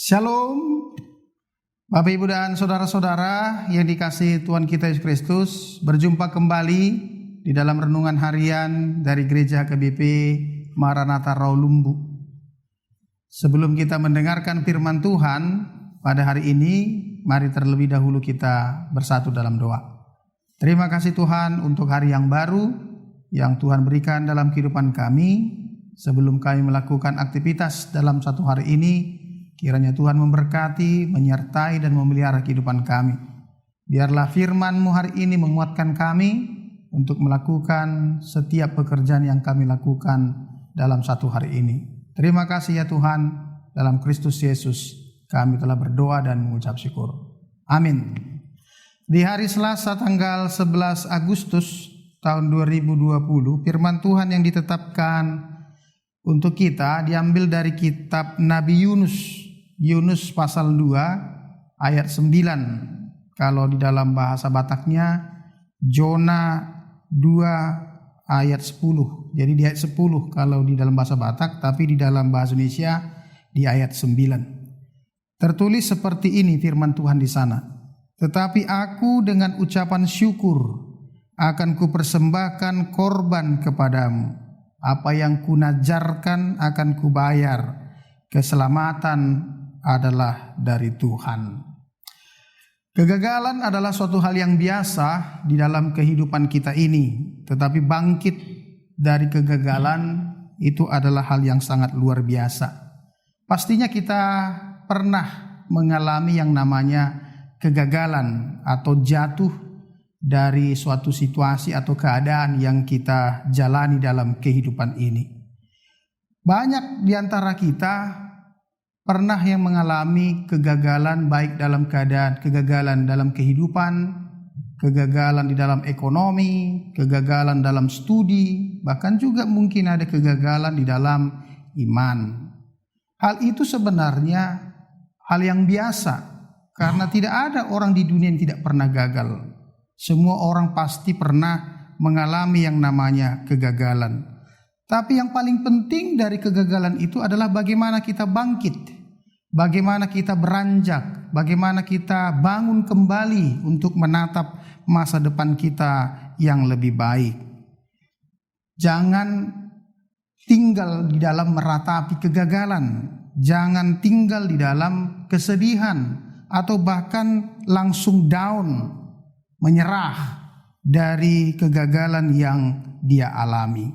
Shalom, Bapak Ibu dan saudara-saudara yang dikasihi Tuhan kita Yesus Kristus. Berjumpa kembali di dalam renungan harian dari Gereja KBP Maranatha Rawalumbu. Sebelum kita mendengarkan firman Tuhan pada hari ini, mari terlebih dahulu kita bersatu dalam doa. Terima kasih Tuhan untuk hari yang baru yang Tuhan berikan dalam kehidupan kami. Sebelum kami melakukan aktivitas dalam satu hari ini, kiranya Tuhan memberkati, menyertai dan memelihara kehidupan kami. Biarlah firman-Mu hari ini menguatkan kami untuk melakukan setiap pekerjaan yang kami lakukan dalam satu hari ini. Terima kasih ya Tuhan, dalam Kristus Yesus kami telah berdoa dan mengucap syukur. Amin. Di hari Selasa tanggal 11 Agustus tahun 2020, firman Tuhan yang ditetapkan untuk kita diambil dari kitab Nabi Yunus pasal 2 ayat 9. Kalau di dalam bahasa Bataknya Jona 2 ayat 10. Jadi di ayat 10 kalau di dalam bahasa Batak, tapi di dalam bahasa Indonesia di ayat 9. Tertulis seperti ini firman Tuhan di sana. Tetapi aku dengan ucapan syukur akan kupersembahkan korban kepadamu. Apa yang kunajarkan akan kubayar. Keselamatan adalah dari Tuhan. Kegagalan adalah suatu hal yang biasa di dalam kehidupan kita ini. Tetapi bangkit dari kegagalan itu adalah hal yang sangat luar biasa. Pastinya kita pernah mengalami yang namanya kegagalan atau jatuh dari suatu situasi atau keadaan yang kita jalani dalam kehidupan ini. Banyak di antara kita pernah yang mengalami kegagalan, baik dalam keadaan kegagalan dalam kehidupan, kegagalan di dalam ekonomi, kegagalan dalam studi, bahkan juga mungkin ada kegagalan di dalam iman. Hal itu sebenarnya hal yang biasa, karena tidak ada orang di dunia yang tidak pernah gagal. Semua orang pasti pernah mengalami yang namanya kegagalan. Tapi yang paling penting dari kegagalan itu adalah bagaimana kita bangkit, bagaimana kita beranjak, bagaimana kita bangun kembali untuk menatap masa depan kita yang lebih baik. Jangan tinggal di dalam meratapi kegagalan, jangan tinggal di dalam kesedihan atau bahkan langsung down, menyerah dari kegagalan yang dia alami.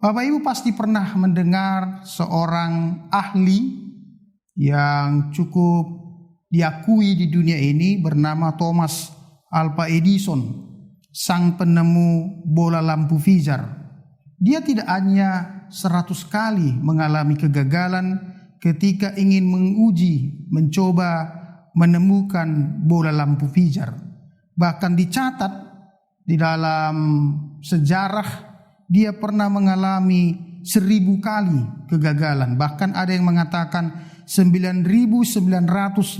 Bapak Ibu pasti pernah mendengar seorang ahli yang cukup diakui di dunia ini bernama Thomas Alva Edison, sang penemu bola lampu Fizer. Dia tidak hanya 100 kali mengalami kegagalan ketika ingin mencoba menemukan bola lampu Fizer. Bahkan dicatat di dalam sejarah dia pernah mengalami 1000 kali kegagalan. Bahkan ada yang mengatakan 9.955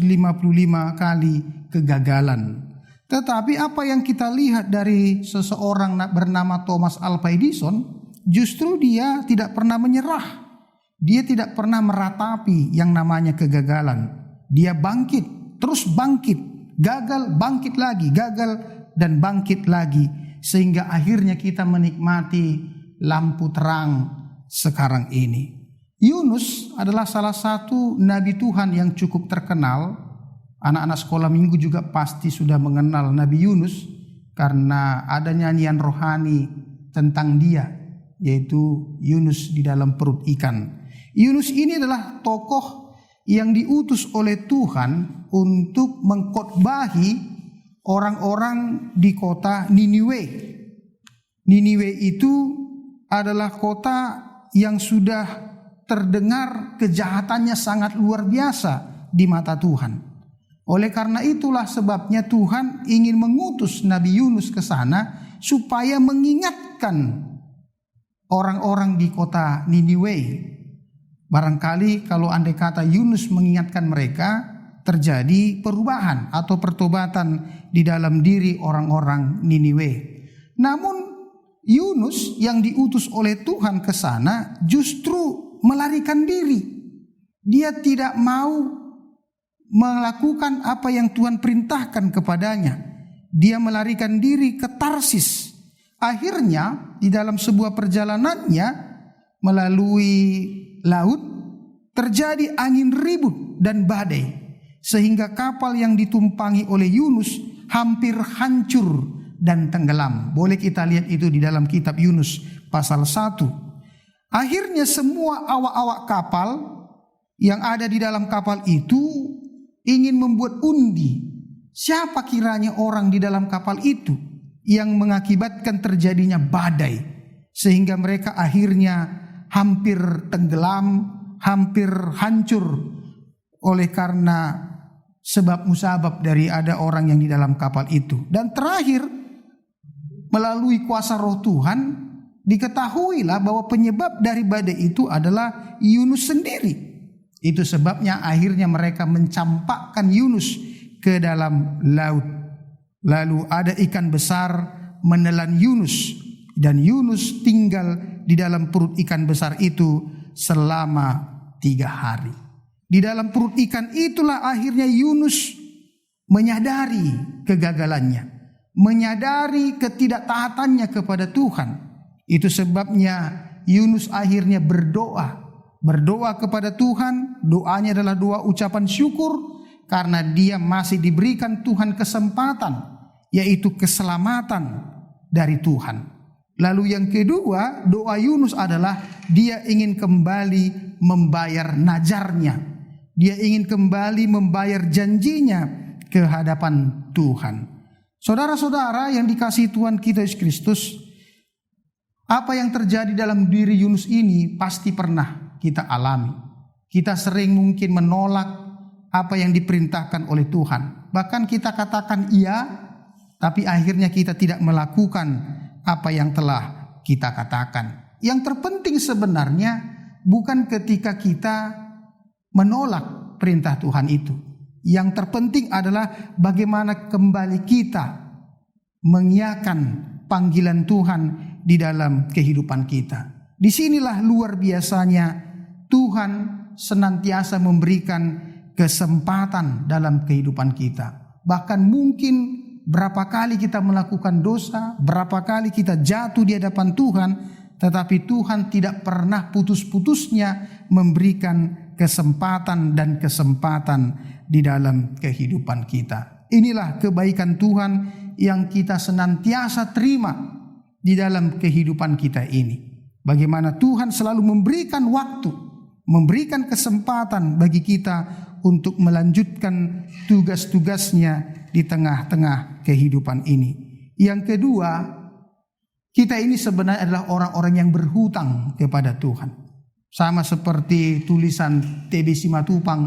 kali kegagalan. Tetapi apa yang kita lihat dari seseorang bernama Thomas Alva Edison, justru dia tidak pernah menyerah. Dia tidak pernah meratapi yang namanya kegagalan. Dia bangkit, terus bangkit. Gagal, bangkit lagi, gagal dan bangkit lagi. Sehingga akhirnya kita menikmati lampu terang sekarang ini. Yunus adalah salah satu nabi Tuhan yang cukup terkenal. Anak-anak sekolah minggu juga pasti sudah mengenal Nabi Yunus, karena ada nyanyian rohani tentang dia, yaitu Yunus di dalam perut ikan. Yunus ini adalah tokoh yang diutus oleh Tuhan untuk mengkhotbahi orang-orang di kota Niniwe. Niniwe itu adalah kota yang sudah terdengar kejahatannya sangat luar biasa di mata Tuhan. Oleh karena itulah sebabnya Tuhan ingin mengutus Nabi Yunus ke sana supaya mengingatkan orang-orang di kota Niniwe. Barangkali kalau andai kata Yunus mengingatkan mereka, terjadi perubahan atau pertobatan di dalam diri orang-orang Niniwe. Namun Yunus yang diutus oleh Tuhan ke sana justru melarikan diri. Dia tidak mau melakukan apa yang Tuhan perintahkan kepadanya. Dia melarikan diri ke Tarsis. Akhirnya di dalam sebuah perjalanannya melalui laut terjadi angin ribut dan badai, sehingga kapal yang ditumpangi oleh Yunus hampir hancur dan tenggelam. Boleh kita lihat itu di dalam kitab Yunus pasal 1. Akhirnya semua awak-awak kapal yang ada di dalam kapal itu ingin membuat undi. Siapa kiranya orang di dalam kapal itu yang mengakibatkan terjadinya badai, sehingga mereka akhirnya hampir tenggelam, hampir hancur oleh karena sebab musabab dari ada orang yang di dalam kapal itu. Dan terakhir, melalui kuasa roh Tuhan, diketahuilah bahwa penyebab dari badai itu adalah Yunus sendiri. Itu sebabnya akhirnya mereka mencampakkan Yunus ke dalam laut. Lalu ada ikan besar menelan Yunus, dan Yunus tinggal di dalam perut ikan besar itu selama 3 hari. Di dalam perut ikan itulah akhirnya Yunus menyadari kegagalannya, menyadari ketidaktaatannya kepada Tuhan. Itu sebabnya Yunus akhirnya berdoa kepada Tuhan. Doanya adalah doa ucapan syukur karena dia masih diberikan Tuhan kesempatan, yaitu keselamatan dari Tuhan. Lalu yang kedua, doa Yunus adalah dia ingin kembali membayar najarnya. Dia ingin kembali membayar janjinya ke hadapan Tuhan. Saudara-saudara yang dikasihi Tuhan kita Yesus Kristus, apa yang terjadi dalam diri Yunus ini pasti pernah kita alami. Kita sering mungkin menolak apa yang diperintahkan oleh Tuhan. Bahkan kita katakan iya, tapi akhirnya kita tidak melakukan apa yang telah kita katakan. Yang terpenting sebenarnya bukan ketika kita menolak perintah Tuhan itu. Yang terpenting adalah bagaimana kembali kita mengiyakan panggilan Tuhan di dalam kehidupan kita. Disinilah luar biasanya Tuhan senantiasa memberikan kesempatan dalam kehidupan kita. Bahkan mungkin berapa kali kita melakukan dosa, berapa kali kita jatuh di hadapan Tuhan, tetapi Tuhan tidak pernah putus-putusnya memberikan kesempatan dan kesempatan di dalam kehidupan kita. Inilah kebaikan Tuhan yang kita senantiasa terima di dalam kehidupan kita ini. Bagaimana Tuhan selalu memberikan waktu, memberikan kesempatan bagi kita untuk melanjutkan tugas-tugasnya di tengah-tengah kehidupan ini. Yang kedua, kita ini sebenarnya adalah orang-orang yang berhutang kepada Tuhan. Sama seperti tulisan TB Simatupang,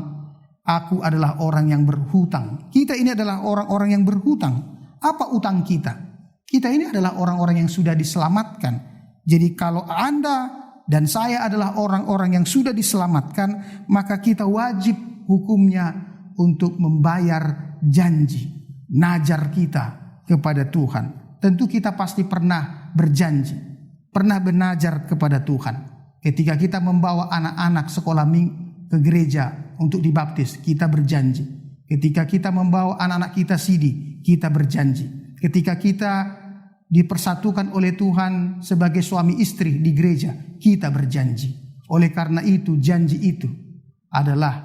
aku adalah orang yang berhutang. Kita ini adalah orang-orang yang berhutang. Apa utang kita? Kita ini adalah orang-orang yang sudah diselamatkan. Jadi kalau Anda dan saya adalah orang-orang yang sudah diselamatkan, maka kita wajib hukumnya untuk membayar janji, najar kita kepada Tuhan. Tentu kita pasti pernah berjanji, pernah bernajar kepada Tuhan. Ketika kita membawa anak-anak sekolah ke gereja untuk dibaptis, kita berjanji. Ketika kita membawa anak-anak kita sidi, kita berjanji. Ketika kita dipersatukan oleh Tuhan sebagai suami istri di gereja, kita berjanji. Oleh karena itu, janji itu adalah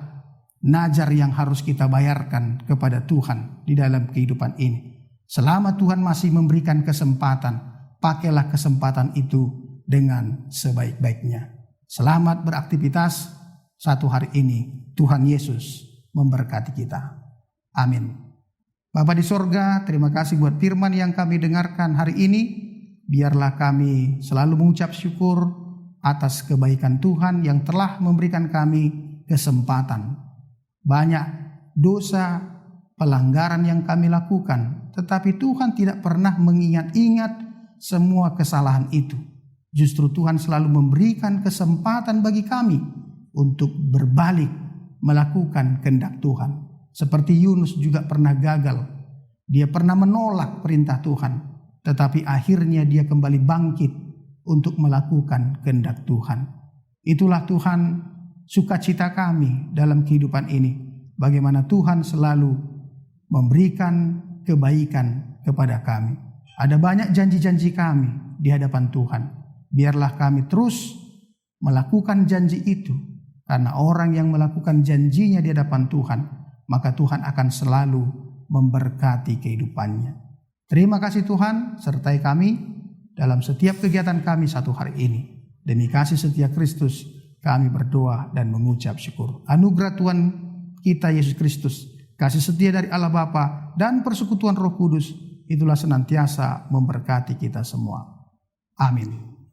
najar yang harus kita bayarkan kepada Tuhan di dalam kehidupan ini. Selama Tuhan masih memberikan kesempatan, pakailah kesempatan itu dengan sebaik-baiknya. Selamat beraktivitas. Satu hari ini Tuhan Yesus memberkati kita. Amin. Bapa di sorga, terima kasih buat firman yang kami dengarkan hari ini. Biarlah kami selalu mengucap syukur atas kebaikan Tuhan yang telah memberikan kami kesempatan. Banyak dosa, pelanggaran yang kami lakukan, tetapi Tuhan tidak pernah mengingat-ingat semua kesalahan itu. Justru Tuhan selalu memberikan kesempatan bagi kami untuk berbalik melakukan kehendak Tuhan. Seperti Yunus juga pernah gagal. Dia pernah menolak perintah Tuhan, tetapi akhirnya dia kembali bangkit untuk melakukan kehendak Tuhan. Itulah Tuhan sukacita kami dalam kehidupan ini. bagaimana Tuhan selalu memberikan kebaikan kepada kami. Ada banyak janji-janji kami di hadapan Tuhan. Biarlah kami terus melakukan janji itu, karena orang yang melakukan janjinya di hadapan Tuhan, maka Tuhan akan selalu memberkati kehidupannya. Terima kasih Tuhan, sertai kami dalam setiap kegiatan kami satu hari ini. Demi kasih setia Kristus, kami berdoa dan mengucap syukur. Anugerah Tuhan kita Yesus Kristus, kasih setia dari Allah Bapa, dan persekutuan Roh Kudus, itulah senantiasa memberkati kita semua. Amin.